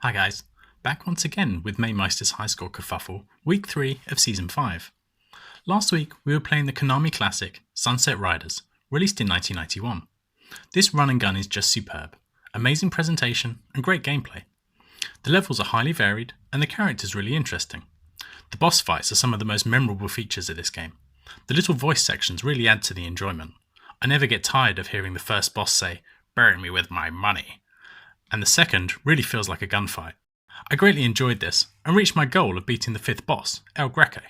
Hi guys, back once again with Mamemeister's High Score Kerfuffle, Week 3 of Season 5. Last week we were playing the Konami classic Sunset Riders, released in 1991. This run and gun is just superb, amazing presentation and great gameplay. The levels are highly varied and the characters really interesting. The boss fights are some of the most memorable features of this game. The little voice sections really add to the enjoyment. I never get tired of hearing the first boss say, "Bury me with my money," and the second really feels like a gunfight. I greatly enjoyed this and reached my goal of beating the 5th boss, El Greco.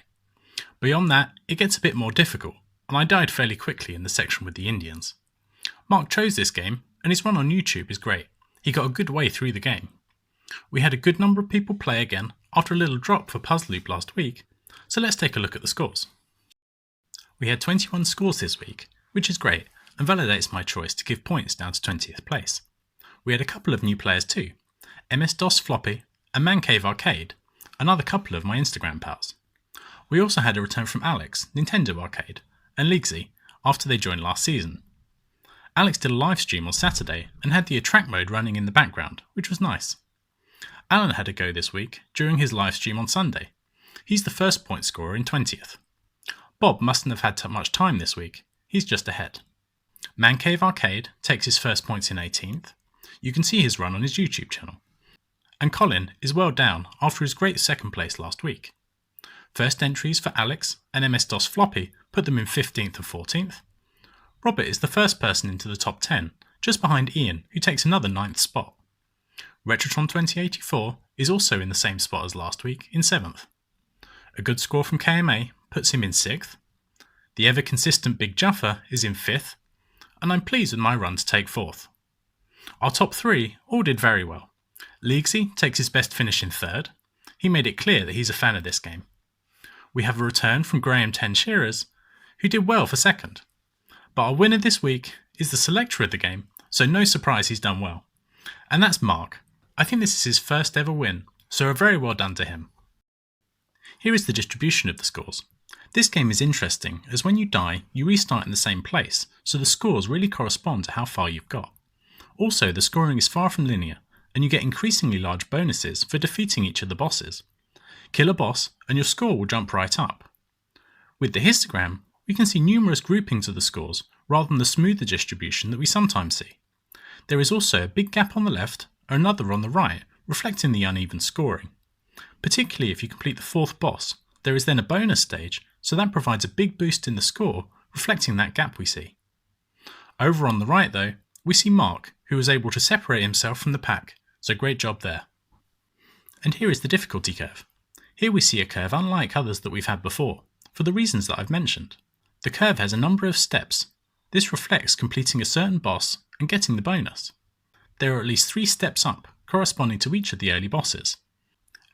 Beyond that, it gets a bit more difficult, and I died fairly quickly in the section with the Indians. Mark chose this game, and his run on YouTube is great. He got a good way through the game. We had a good number of people play again after a little drop for Puzzle Loop last week, so let's take a look at the scores. We had 21 scores this week, which is great and validates my choice to give points down to 20th place. We had a couple of new players too, MS-DOS Floppy and Man Cave Arcade, another couple of my Instagram pals. We also had a return from Alex, Nintendo Arcade, and Leagsy after they joined last season. Alex did a live stream on Saturday and had the attract mode running in the background, which was nice. Alan had a go this week during his live stream on Sunday. He's the first point scorer in 20th. Bob mustn't have had much time this week, he's just ahead. Man Cave Arcade takes his first points in 18th. You can see his run on his YouTube channel. And Colin is well down after his great second place last week. First entries for Alex and MS-DOS Floppy put them in 15th and 14th. Robert is the first person into the top 10, just behind Ian, who takes another 9th spot. Retrotron 2084 is also in the same spot as last week, in 7th. A good score from KMA puts him in 6th. The ever consistent Big Juffer is in 5th, and I'm pleased with my run to take 4th. Our top 3 all did very well. Leagsy takes his best finish in 3rd. He made it clear that he's a fan of this game. We have a return from Graham 10 Shearers, who did well for 2nd. But our winner this week is the selector of the game, so no surprise he's done well. And that's Mark. I think this is his first ever win, so a very well done to him. Here is the distribution of the scores. This game is interesting as when you die, you restart in the same place, so the scores really correspond to how far you've got. Also, the scoring is far from linear, and you get increasingly large bonuses for defeating each of the bosses. Kill a boss, and your score will jump right up. With the histogram, we can see numerous groupings of the scores, rather than the smoother distribution that we sometimes see. There is also a big gap on the left, and another on the right, reflecting the uneven scoring. Particularly if you complete the 4th boss, there is then a bonus stage, so that provides a big boost in the score, reflecting that gap we see. Over on the right though, we see Mark, who was able to separate himself from the pack, so great job there. And here is the difficulty curve. Here we see a curve unlike others that we've had before, for the reasons that I've mentioned. The curve has a number of steps. This reflects completing a certain boss and getting the bonus. There are at least 3 steps up, corresponding to each of the early bosses.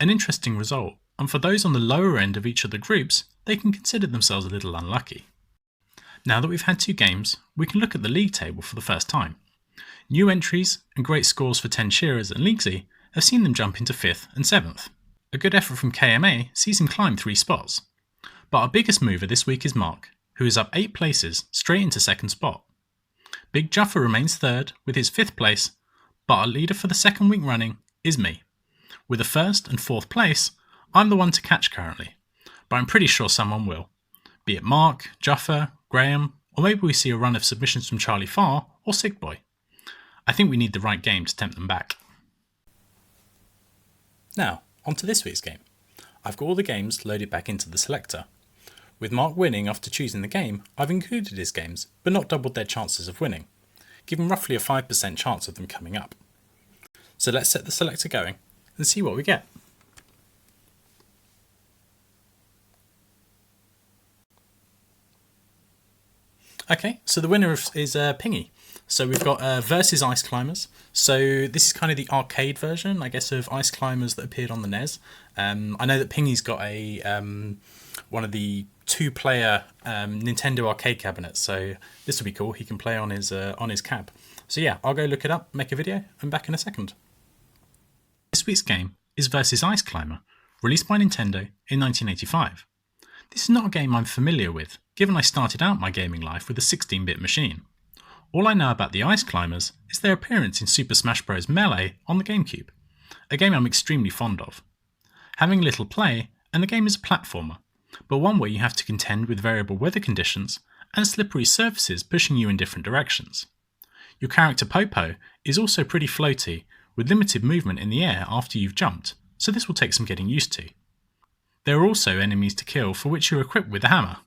An interesting result, and for those on the lower end of each of the groups, they can consider themselves a little unlucky. Now that we've had 2 games, we can look at the league table for the first time. New entries and great scores for 10 Shearers and Leagsy have seen them jump into 5th and 7th. A good effort from KMA sees him climb 3 spots. But our biggest mover this week is Mark, who is up 8 places straight into 2nd spot. Big Juffer remains 3rd with his 5th place, but our leader for the 2nd week running is me. With the 1st and 4th place, I'm the one to catch currently, but I'm pretty sure someone will. Be it Mark, Juffer, Graham, or maybe we see a run of submissions from Charlie Farr or Sick Boy. I think we need the right game to tempt them back. Now, on to this week's game. I've got all the games loaded back into the selector. With Mark winning after choosing the game, I've included his games, but not doubled their chances of winning, giving roughly a 5% chance of them coming up. So let's set the selector going and see what we get. Okay, so the winner is Pingy. So we've got versus Ice Climbers. So this is kind of the arcade version, I guess, of Ice Climbers that appeared on the NES. I know that Pingy's got a one of the 2-player Nintendo arcade cabinets, so this will be cool. He can play on his cab. So yeah, I'll go look it up, make a video, and back in a second. This week's game is versus Ice Climber, released by Nintendo in 1985. This is not a game I'm familiar with, given I started out my gaming life with a 16-bit machine. All I know about the Ice Climbers is their appearance in Super Smash Bros. Melee on the GameCube. a game I'm extremely fond of. Having a little play, and the game is a platformer, but one where you have to contend with variable weather conditions and slippery surfaces pushing you in different directions. Your character Popo is also pretty floaty, with limited movement in the air after you've jumped, so this will take some getting used to. There are also enemies to kill for which you're equipped with a hammer.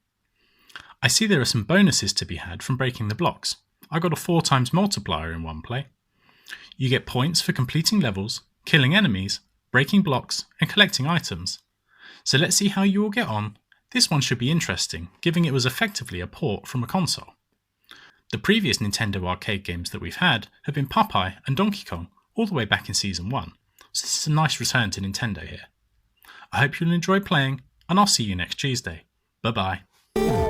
I see there are some bonuses to be had from breaking the blocks. I got a 4x multiplier in one play. You get points for completing levels, killing enemies, breaking blocks, and collecting items. So let's see how you all get on. This one should be interesting, given it was effectively a port from a console. The previous Nintendo arcade games that we've had have been Popeye and Donkey Kong all the way back in Season 1, so this is a nice return to Nintendo here. I hope you'll enjoy playing, and I'll see you next Tuesday. Bye bye.